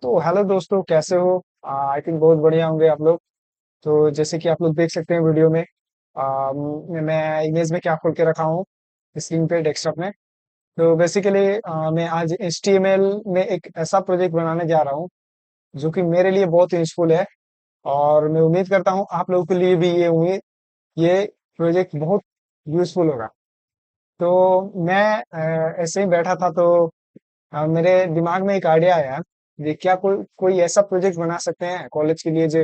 तो हेलो दोस्तों, कैसे हो? आई थिंक बहुत बढ़िया होंगे आप लोग। तो जैसे कि आप लोग देख सकते हैं वीडियो में, मैं इमेज में क्या खोल के रखा हूँ स्क्रीन पे, डेस्कटॉप में। तो बेसिकली मैं आज HTML में एक ऐसा प्रोजेक्ट बनाने जा रहा हूँ जो कि मेरे लिए बहुत यूजफुल है। और मैं उम्मीद करता हूँ आप लोगों के लिए भी ये प्रोजेक्ट बहुत यूजफुल होगा। तो मैं ऐसे ही बैठा था, तो मेरे दिमाग में एक आइडिया आया। ये क्या कोई कोई ऐसा प्रोजेक्ट बना सकते हैं कॉलेज के लिए जो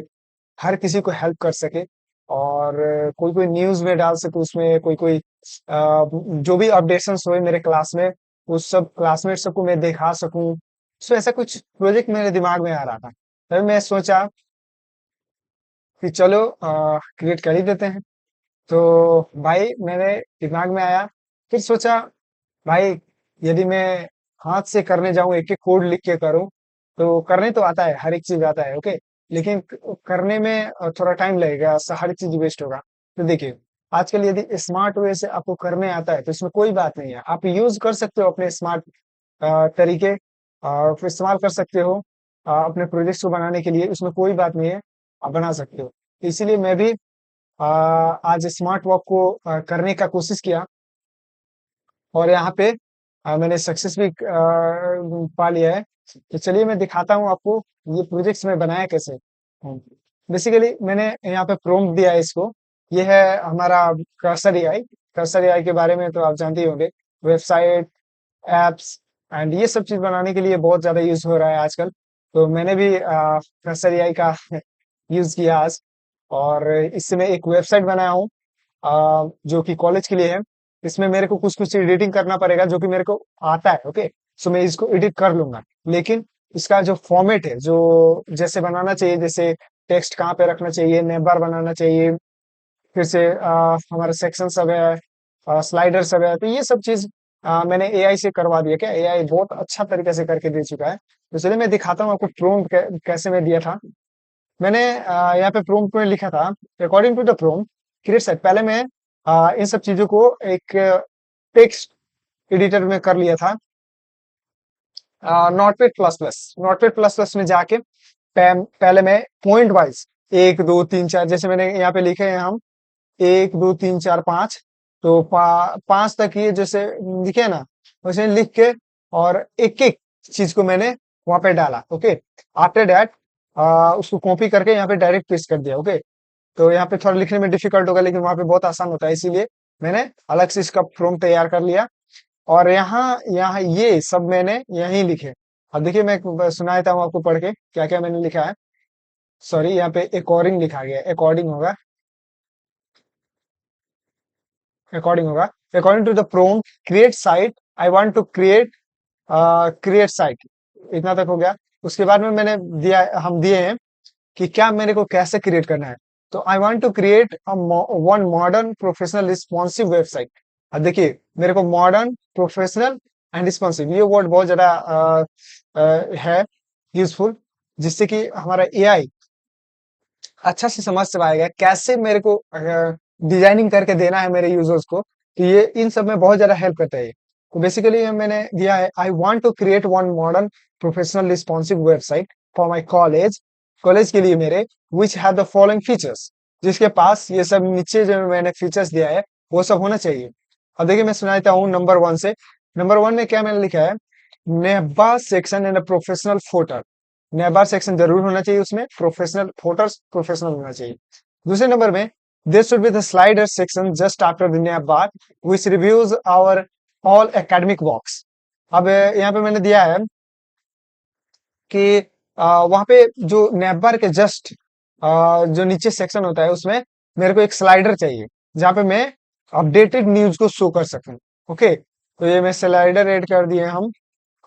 हर किसी को हेल्प कर सके, और कोई कोई न्यूज में डाल सके, उसमें कोई कोई जो भी अपडेशंस हुए मेरे क्लास में, उस सब क्लासमेट सबको मैं दिखा सकूं। सो ऐसा कुछ प्रोजेक्ट मेरे दिमाग में आ रहा था, तब मैं सोचा कि चलो क्रिएट कर ही देते हैं। तो भाई मेरे दिमाग में आया, फिर सोचा भाई, यदि मैं हाथ से करने जाऊं, एक एक कोड लिख के करूं, तो करने तो आता है, हर एक चीज आता है, ओके। लेकिन करने में थोड़ा टाइम लगेगा, हर चीज वेस्ट होगा। तो देखिए, आजकल यदि स्मार्ट वे से आपको करने आता है तो इसमें कोई बात नहीं है, आप यूज कर सकते हो अपने स्मार्ट तरीके, फिर इस्तेमाल कर सकते हो अपने प्रोजेक्ट्स को बनाने के लिए, उसमें कोई बात नहीं है, आप बना सकते हो। इसीलिए मैं भी आज स्मार्ट वर्क को करने का कोशिश किया, और यहाँ पे मैंने सक्सेस भी पा लिया है। तो चलिए मैं दिखाता हूँ आपको ये प्रोजेक्ट्स में बनाया कैसे। बेसिकली मैंने यहाँ पे प्रॉम्प्ट दिया है इसको। ये है हमारा कर्सर एआई। कर्सर एआई के बारे में तो आप जानते ही होंगे, वेबसाइट, एप्स एंड ये सब चीज बनाने के लिए बहुत ज्यादा यूज हो रहा है आजकल। तो मैंने भी कर्सर एआई का यूज किया आज, और इससे मैं एक वेबसाइट बनाया हूँ जो कि कॉलेज के लिए है। इसमें मेरे को कुछ कुछ एडिटिंग करना पड़ेगा जो कि मेरे को आता है, ओके। सो मैं इसको एडिट कर लूंगा, लेकिन इसका जो फॉर्मेट है, जो जैसे बनाना चाहिए, जैसे टेक्स्ट कहाँ पे रखना चाहिए, नेम बार बनाना चाहिए, फिर से हमारे सेक्शन सब है, स्लाइडर सब है, तो ये सब चीज मैंने एआई से करवा दिया। क्या एआई बहुत अच्छा तरीके से करके दे चुका है। तो चलिए मैं दिखाता हूँ आपको प्रोम्प्ट कैसे मैं दिया था। मैंने यहाँ पे प्रोम्प्ट में लिखा था, according to the prompt create site. पहले मैं इन सब चीजों को एक टेक्स्ट एडिटर में कर लिया था, नोटपेड प्लस प्लस में जाके पहले मैं पॉइंट वाइज, एक दो तीन चार, जैसे मैंने यहाँ पे लिखे हैं हम, एक दो तीन चार पांच। तो पांच तक ये जैसे लिखे है ना, वैसे लिख के, और एक एक चीज को मैंने वहां पे डाला, ओके। आफ्टर दैट उसको कॉपी करके यहाँ पे डायरेक्ट पेस्ट कर दिया, ओके। तो यहाँ पे थोड़ा लिखने में डिफिकल्ट होगा, लेकिन वहां पे बहुत आसान होता है, इसीलिए मैंने अलग से इसका फॉर्म तैयार कर लिया। और यहाँ यहाँ ये सब मैंने यहीं लिखे। अब देखिए, मैं सुना देता हूँ आपको पढ़ के क्या क्या मैंने लिखा है। सॉरी, यहाँ पे अकॉर्डिंग लिखा गया है, अकॉर्डिंग होगा। According to the prompt create site, I want to create site, इतना तक हो गया। उसके बाद में मैंने दिया, हम दिए हैं कि क्या मेरे को कैसे क्रिएट करना है। तो I want to create one modern professional responsive website. अब देखिए, मेरे को मॉडर्न, प्रोफेशनल एंड रिस्पॉन्सिव, ये वर्ड बहुत ज्यादा है यूजफुल, जिससे कि हमारा एआई अच्छा से समझ से पाएगा कैसे मेरे को डिजाइनिंग करके देना है मेरे यूजर्स को। तो ये इन सब में बहुत ज्यादा हेल्प करता है। तो बेसिकली मैंने दिया है, I want to create one modern professional responsive website for my college, college के लिए मेरे, which have the following features, जिसके पास ये सब नीचे जो मैंने फीचर्स दिया है वो सब होना चाहिए। अब देखिए, मैं सुना देता हूँ नंबर वन से। नंबर वन में क्या मैंने लिखा है, navbar section in professional photo. Navbar section जरूर होना चाहिए उसमें, प्रोफेशनल फोटोस प्रोफेशनल होना चाहिए। दूसरे नंबर में, this should be the slider section just after the navbar which reviews our all academic works. अब यहाँ पे मैंने दिया है कि वहां पे जो नेबार के जस्ट जो नीचे सेक्शन होता है, उसमें मेरे को एक स्लाइडर चाहिए जहां पे मैं अपडेटेड न्यूज को शो कर सकूं, ओके। तो ये मैं स्लाइडर ऐड कर दिए हम,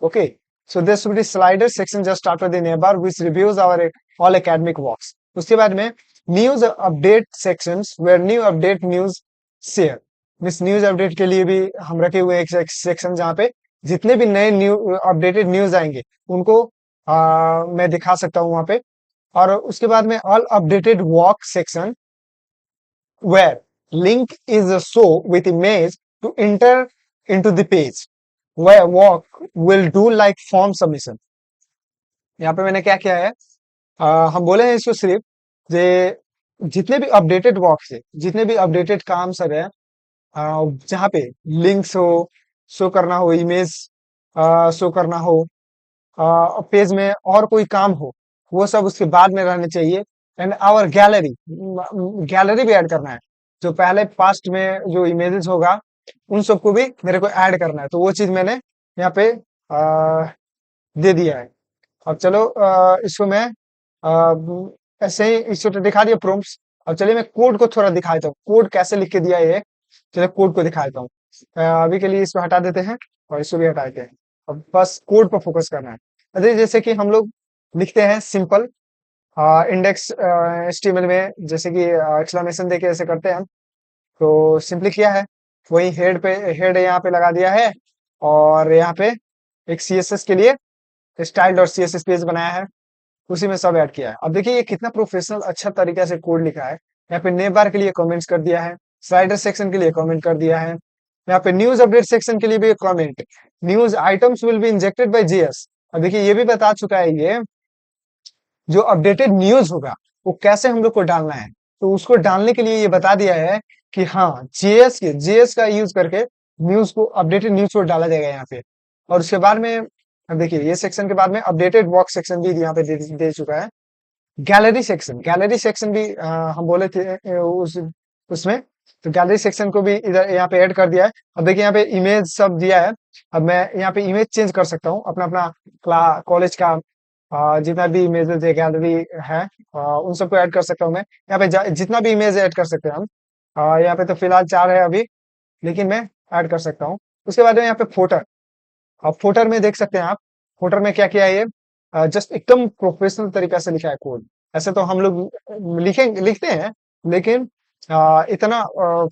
okay. So there should be slider section just after the neighbor which reviews our all academic works. उसके बाद में news update sections where new update news share। Miss news update के लिए भी हम रखे हुए एक सेक्शन जहाँ पे जितने भी नए न्यू अपडेटेड न्यूज आएंगे उनको मैं दिखा सकता हूँ वहां पे। और उसके बाद में all updated work section where link is a show with image to enter into the page where work will do like form submission। यहाँ पे मैंने क्या किया है, हम बोले हैं इसको सिर्फ जे जितने भी अपडेटेड वर्क्स है, जितने भी अपडेटेड काम सब है, जहाँ पे लिंक्स हो, शो करना हो, इमेज शो करना हो, पेज में और कोई काम हो, वो सब उसके बाद में रहने चाहिए। एंड आवर गैलरी, गैलरी भी ऐड करना है। जो पहले पास्ट में जो इमेजेस होगा, उन सबको भी मेरे को ऐड करना है, तो वो चीज मैंने यहाँ पे दे दिया है। अब चलो इसको मैं ऐसे ही इसको तो दिखा दिया प्रॉम्प्ट्स। अब चलिए मैं कोड को थोड़ा दिखा देता हूँ, कोड कैसे लिख के दिया है ये। चलिए कोड को दिखा देता हूँ। अभी के लिए इसको हटा देते हैं और इसको भी हटा देते हैं। अब बस कोड पर फोकस करना है। अरे जैसे कि हम लोग लिखते हैं सिंपल इंडेक्स एचटीएमएल में, जैसे कि एक्सक्लेमेशन देके ऐसे करते हैं हम। तो सिंपली किया है, वही हेड पे, हेड यहाँ पे लगा दिया है, और यहाँ पे एक सीएसएस के लिए स्टाइल डॉट सीएसएस पेज बनाया है, उसी में सब ऐड किया है। अब देखिए ये कितना प्रोफेशनल अच्छा तरीके से कोड लिखा है। यहाँ पे नेम बार के लिए कमेंट्स कर दिया है, स्लाइडर सेक्शन के लिए कमेंट कर दिया है, यहाँ पे न्यूज अपडेट सेक्शन के लिए भी comment, news items will be injected by JS. अब देखिए ये भी बता चुका है ये, जो अपडेटेड न्यूज होगा वो कैसे हम लोग को डालना है, तो उसको डालने के लिए ये बता दिया है कि हाँ, जेएस का यूज करके न्यूज को, अपडेटेड न्यूज को डाला जाएगा यहाँ पे। और उसके बाद में अब देखिए ये सेक्शन के बाद में अपडेटेड वर्क सेक्शन भी यहाँ पे दे चुका है। गैलरी सेक्शन भी हम बोले थे उसमें, तो गैलरी सेक्शन को भी इधर यहाँ पे ऐड कर दिया है। अब देखिए यहाँ पे इमेज सब दिया है। अब मैं यहाँ पे इमेज चेंज कर सकता हूँ, अपना अपना कॉलेज का जितना भी इमेजेस है, गैलरी है, उन सबको ऐड कर सकता हूँ मैं यहाँ पे। जितना भी इमेज ऐड कर सकते हैं हम। यहाँ पे तो फिलहाल 4 है अभी, लेकिन मैं ऐड कर सकता हूँ। उसके बाद में यहाँ पे फोटर, अब फोटर में देख सकते हैं आप, फोटर में क्या किया है ये, जस्ट एकदम प्रोफेशनल तरीका से लिखा है कोड। ऐसे तो हम लोग लिखते हैं, लेकिन इतना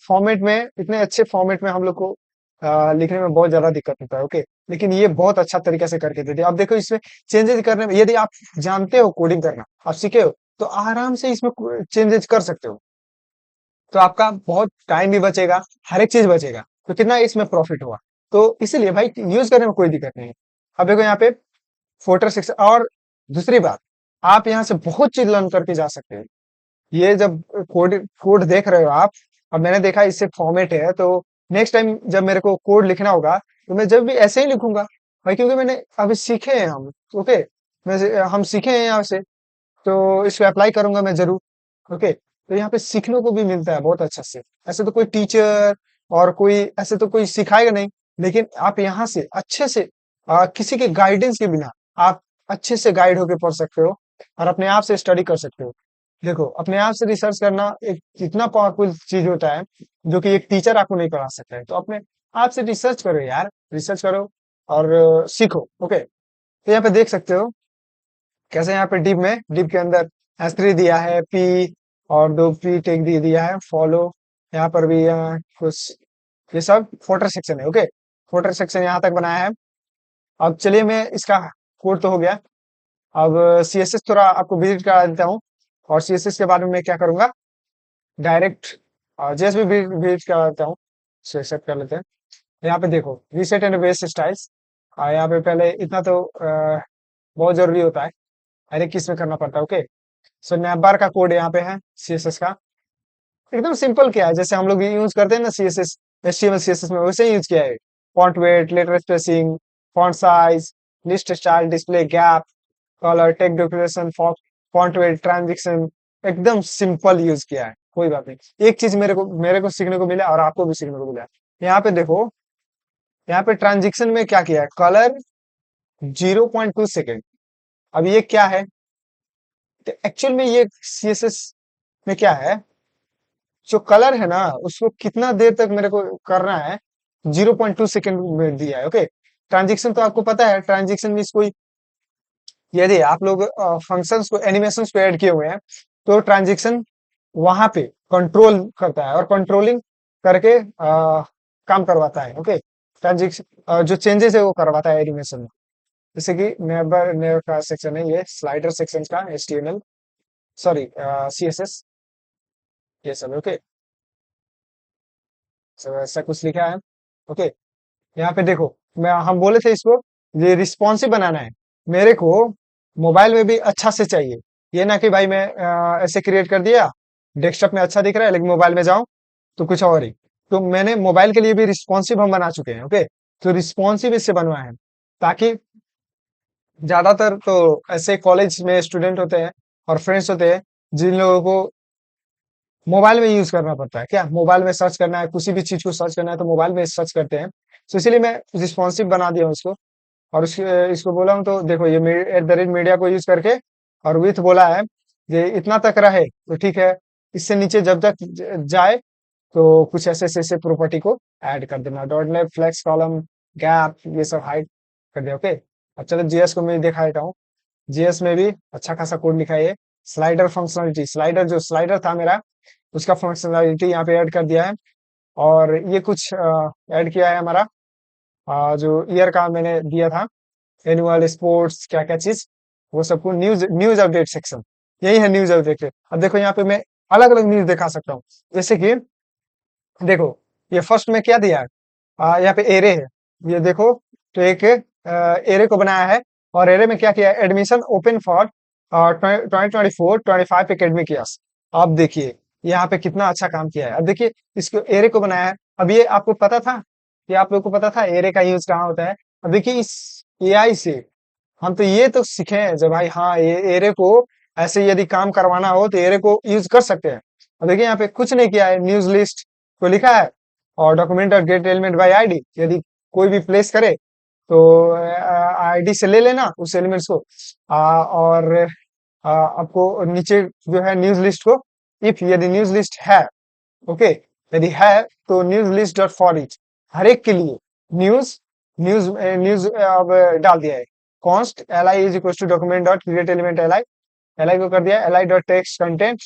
फॉर्मेट में, इतने अच्छे फॉर्मेट में हम लोग को लिखने में बहुत ज्यादा दिक्कत होता है। ओके, लेकिन ये बहुत अच्छा तरीका से करके दे दिया। अब देखो इसमें चेंजेस करने में, यदि आप जानते हो कोडिंग करना, आप सीखे हो, तो आराम से इसमें चेंजेस कर सकते हो। तो आपका बहुत टाइम भी बचेगा, हर एक चीज बचेगा, तो कितना इसमें प्रॉफिट हुआ। तो इसीलिए भाई यूज करने में कोई दिक्कत नहीं है। अब देखो यहाँ पे फोल्डर सेक्शन, और दूसरी बात, आप यहाँ से बहुत चीज लर्न करके जा सकते हैं। ये जब कोड कोड देख रहे हो आप, अब मैंने देखा इससे फॉर्मेट है, तो नेक्स्ट टाइम जब मेरे को कोड लिखना होगा, तो मैं जब भी ऐसे ही लिखूंगा भाई, क्योंकि मैंने अभी सीखे हैं हम। ओके, हम सीखे हैं यहाँ से, तो इसको अप्लाई करूंगा मैं जरूर। ओके, तो यहाँ पे सीखने को भी मिलता है बहुत अच्छा से। ऐसे तो कोई टीचर और कोई ऐसे तो कोई सिखाएगा नहीं, लेकिन आप यहाँ से अच्छे से किसी के गाइडेंस के बिना आप अच्छे से गाइड होके पढ़ सकते हो, और अपने आप से स्टडी कर सकते हो। देखो अपने आप से रिसर्च करना एक इतना पावरफुल चीज होता है, जो कि एक टीचर आपको नहीं करा सकता है। तो अपने आप से रिसर्च करो यार, रिसर्च करो और सीखो। ओके, तो यहाँ पे देख सकते हो कैसे यहाँ पे डिप के अंदर S3 दिया है, पी और 2 पी टेक दे दिया है, फॉलो यहाँ पर भी कुछ, ये सब फोल्डर सेक्शन है। ओके, फोल्डर सेक्शन यहाँ तक बनाया है। अब चलिए मैं इसका कोड तो हो गया, अब सीएसएस थोड़ा आपको विजिट करा देता हूँ, और सीएसएस के बाद में मैं क्या करूंगा, डायरेक्ट जेएस भी विजिट करा देता हूँ। एक्सेप्ट कर लेते हैं। यहाँ पे देखो रीसेट एंड वेस्ट स्टाइल्स, यहाँ पे पहले इतना तो बहुत जरूरी होता है, हर एक किस में करना पड़ता है। ओके, सो नैपबार का कोड यहाँ पे है सीएसएस का, एकदम सिंपल किया है, जैसे हम लोग यूज करते हैं ना सीएसएस, एचटीएमएल सीएसएस में, वैसे ही यूज किया है। Font weight, letter spacing, font size, list style, display gap, colour, text decoration, font weight, transition, एकदम सिंपल यूज किया है। कोई बात नहीं, एक चीज मेरे को सीखने को मिला और आपको भी सीखने को मिला। यहाँ पे देखो, यहाँ पे ट्रांजिशन में क्या किया है, कलर 0.2 सेकेंड। अब ये क्या है, एक्चुअल में ये सीएसएस में क्या है, जो कलर है ना, उसको कितना देर तक मेरे को करना है, 0.2 सेकेंड में दिया है। ओके, ट्रांजेक्शन तो आपको पता है, ट्रांजेक्शन मीन्स कोई, यदि आप लोग फंक्शंस को, एनिमेशंस को ऐड किए हुए हैं, तो ट्रांजेक्शन वहां पे कंट्रोल करता है और कंट्रोलिंग करके काम करवाता है। ओके, ट्रांजेक्शन जो चेंजेस है वो करवाता है एनिमेशन में। जैसे कि नेबर का सेक्शन है, ये स्लाइडर सेक्शन का एचटीएमएल, सॉरी सीएसएस, ये सब। ओके, सब ऐसा कुछ लिखा है। ओके, यहाँ पे देखो, मैं हम बोले थे इसको ये रिस्पॉन्सिव बनाना है मेरे को। मोबाइल में भी अच्छा से चाहिए। ये ना कि भाई मैं ऐसे क्रिएट कर दिया, डेस्कटॉप में अच्छा दिख रहा है लेकिन मोबाइल में जाऊं तो कुछ और ही। तो मैंने मोबाइल के लिए भी रिस्पॉन्सिव हम बना चुके हैं, ओके। तो रिस्पॉन्सिव इससे बनवाए हैं ताकि ज्यादातर तो ऐसे कॉलेज में स्टूडेंट होते हैं और फ्रेंड्स होते हैं जिन लोगों को मोबाइल में यूज करना पड़ता है, क्या मोबाइल में सर्च करना है, किसी भी चीज को सर्च करना है तो मोबाइल में सर्च करते हैं। तो इसीलिए मैं रिस्पॉन्सिव बना दिया हूं उसको। और इसको बोला हूँ तो देखो ये @मीडिया को यूज करके और विथ बोला है ये इतना तक रहे तो ठीक है, इससे नीचे जब तक जाए तो कुछ ऐसे ऐसे प्रॉपर्टी को ऐड कर देना, dot net flex column gap ये सब हाइड कर दिया, ओके। अब चलो जीएस को मैं दिखा देता हूँ। जीएस में भी अच्छा खासा कोड लिखा है ये। स्लाइडर फंक्शनलिटी, स्लाइडर जो स्लाइडर था मेरा उसका फंक्शनलिटी यहाँ पे ऐड कर दिया है। और ये कुछ ऐड किया है हमारा जो ईयर का मैंने दिया था, एनुअल स्पोर्ट्स क्या क्या चीज, वो सबको न्यूज न्यूज अपडेट सेक्शन, यही है न्यूज अपडेट। अब देखो यहाँ पे मैं अलग अलग न्यूज दिखा सकता हूँ। जैसे कि देखो ये फर्स्ट में क्या दिया है, यहाँ पे एरे है, ये देखो। तो एक एरे को बनाया है और एरे में क्या किया है, admission open for 2024-25 academic years. अब देखिए यहाँ पे कितना अच्छा काम किया है। अब देखिए इसको एरे को बनाया है। अब ये आपको पता था, ये आप लोग को पता था एरे का यूज कहाँ होता है। अब देखिए इस एआई से हम तो ये तो सीखे हैं जब भाई हाँ ये एरे को ऐसे यदि काम करवाना हो तो एरे को यूज कर सकते हैं। अब देखिए यहाँ पे कुछ नहीं किया है, न्यूज लिस्ट को लिखा है और डॉक्यूमेंट और गेट एलिमेंट बाय आईडी, यदि कोई भी प्लेस करे तो आईडी से ले लेना उस एलिमेंट्स को। और आपको नीचे जो है न्यूज लिस्ट को, इफ यदि न्यूज लिस्ट है, ओके, यदि है तो news list dot for each, हर एक के लिए न्यूज न्यूज न्यूज अब डाल दिया है। Const L I is equal to document dot create element L I, L I को कर दिया L I dot text content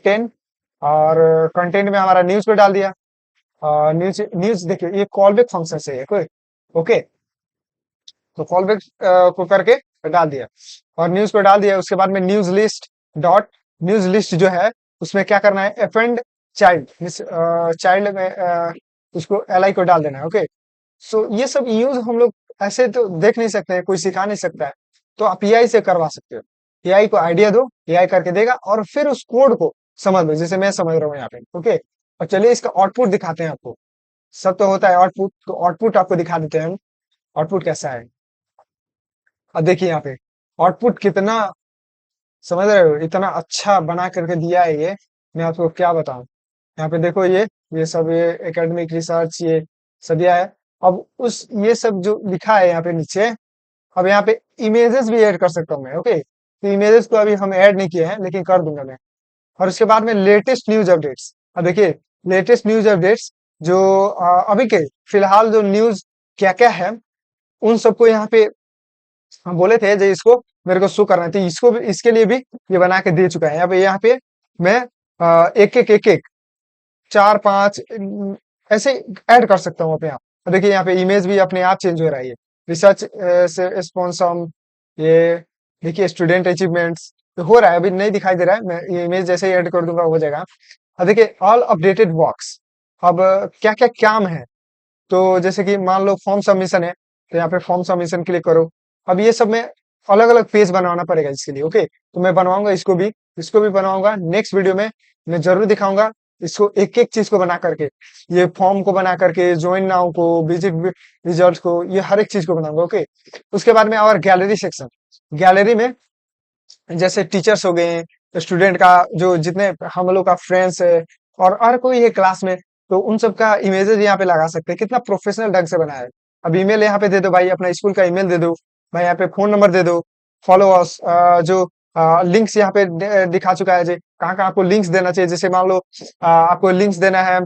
10। और कंटेंट में हमारा न्यूज को डाल दिया। न्यूज न्यूज देखिए ये कॉलबैक फंक्शन से है कोई, ओके। तो कॉलबैक को करके डाल दिया और न्यूज को डाल दिया। उसके बाद में news list dot, news list जो है उसमें क्या करना है, अपेंड चाइल्ड, चाइल्ड में उसको एल आई को डाल देना है, ओके। सो ये सब यूज हम लोग ऐसे तो देख नहीं सकते हैं, कोई सिखा नहीं सकता है। तो आप एआई से करवा सकते हो। एआई को आइडिया दो, एआई करके देगा और फिर उस कोड को समझ लो जैसे मैं समझ रहा हूँ यहाँ पे, ओके। और चलिए इसका आउटपुट दिखाते हैं आपको। सब तो होता है आउटपुट, तो आउटपुट आपको दिखा देते हैं हम, आउटपुट कैसा है। अब देखिए यहाँ पे आउटपुट कितना, समझ रहे हो, इतना अच्छा बना करके दिया है ये, मैं आपको क्या बताऊं। यहाँ पे देखो ये सब ये एकेडमिक रिसर्च ये सब दिया है। अब उस ये सब जो लिखा है यहाँ पे नीचे, अब यहाँ पे इमेजेस भी ऐड कर सकता हूँ मैं, ओके। तो इमेजेस को अभी हम ऐड नहीं किए हैं लेकिन कर दूंगा मैं। और उसके बाद में लेटेस्ट न्यूज अपडेट्स, अब देखिए लेटेस्ट न्यूज अपडेट्स जो अभी के फिलहाल जो न्यूज क्या क्या है उन सबको यहाँ पे हम बोले थे जो इसको मेरे को शो करना थी, इसको भी इसके लिए भी ये बना के दे चुका है। यहाँ पे मैं एक एक चार पांच ऐसे ऐड कर सकता हूँ अपने आप। और देखिए यहाँ पे इमेज भी अपने आप चेंज हो रहा है। ये रिसर्च से स्पॉन्सर, ये देखिए स्टूडेंट अचीवमेंट्स तो हो रहा है, अभी नहीं दिखाई दे रहा है, मैं ये इमेज जैसे ही ऐड कर दूंगा हो जाएगा। अब देखिए ऑल अपडेटेड वर्क्स, अब क्या क्या काम है। तो जैसे कि मान लो फॉर्म सबमिशन है तो यहाँ पे फॉर्म सबमिशन क्लिक करो। अब ये सब में अलग अलग पेज बनाना पड़ेगा इसके लिए, ओके। तो मैं बनवाऊंगा इसको भी बनवाऊंगा नेक्स्ट वीडियो में, मैं जरूर दिखाऊंगा इसको एक एक चीज को बना करके, ये फॉर्म को बना करके, ज्वाइन नाउ को, विजिट रिजल्ट को, ये हर एक चीज को बनाऊंगा, ओके। उसके बाद में और गैलरी सेक्शन, गैलरी में जैसे टीचर्स हो गए, स्टूडेंट का जो जितने हम लोग का फ्रेंड्स है और हर कोई है क्लास में, तो उन सब का इमेजेस यहाँ पे लगा सकते हैं। कितना प्रोफेशनल ढंग से बनाया है। अब ईमेल यहाँ पे दे दो भाई, अपना स्कूल का ईमेल दे दो भाई, यहाँ पे फोन नंबर दे दो, फॉलोअर्स जो लिंक्स यहाँ पे दिखा चुका है जी, कहाँ कहाँ आपको लिंक्स देना चाहिए। जैसे मान लो आपको लिंक्स देना है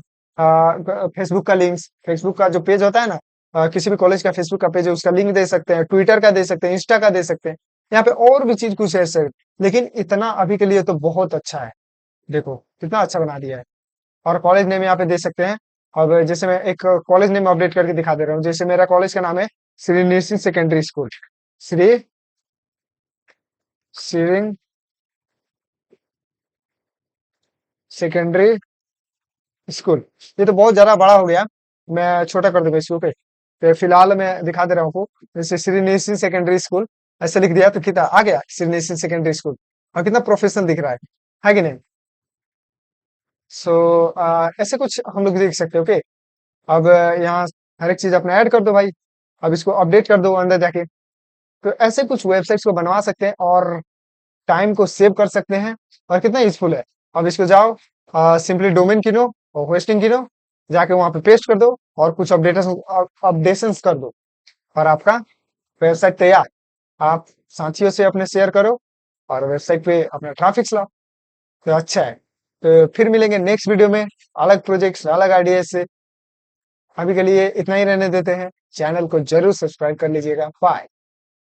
फेसबुक का लिंक्स, फेसबुक का जो पेज होता है ना, किसी भी कॉलेज का फेसबुक का पेज है उसका लिंक दे सकते हैं, ट्विटर का दे सकते हैं, इंस्टा का दे सकते हैं। यहाँ पे और भी चीज कुछ है सर, लेकिन इतना अभी के लिए तो बहुत अच्छा है। देखो कितना अच्छा बना दिया है। और कॉलेज नेम यहाँ पे दे सकते हैं। अब जैसे मैं एक कॉलेज नेम अपडेट करके दिखा दे रहा हूँ, जैसे मेरा कॉलेज का नाम है Shri Nrisingh secondary school, Shri Shri secondary school. ये तो बहुत ज्यादा बड़ा हो गया, मैं छोटा कर दूंगा इसको, ओके। तो फिलहाल मैं दिखा दे रहा हूँ आपको, जैसे श्री नृसिंह सेकेंडरी स्कूल, ऐसे लिख दिया तो कितना आ गया, सिग्नेचर सेकेंडरी स्कूल, और कितना प्रोफेशनल दिख रहा है कि नहीं? सो ऐसे कुछ हम लोग देख सकते हैं। ओके, अब यहाँ हर एक चीज अपने ऐड कर दो भाई। अब इसको अपडेट कर दो अंदर जाके। तो ऐसे कुछ वेबसाइट्स को बनवा सकते हैं और टाइम को सेव कर सकते हैं, और कितना यूजफुल है। अब इसको जाओ, सिंपली डोमेन गिनो और होस्टिंग गिनो, जाके वहां पे पेस्ट कर दो और कुछ अपडेशंस कर दो, और आपका वेबसाइट तैयार। आप साथियों से अपने शेयर करो और वेबसाइट पे अपना ट्रैफिक लाओ। तो अच्छा है। तो फिर मिलेंगे नेक्स्ट वीडियो में, अलग प्रोजेक्ट्स अलग आइडिया से। अभी के लिए इतना ही रहने देते हैं। चैनल को जरूर सब्सक्राइब कर लीजिएगा। बाय।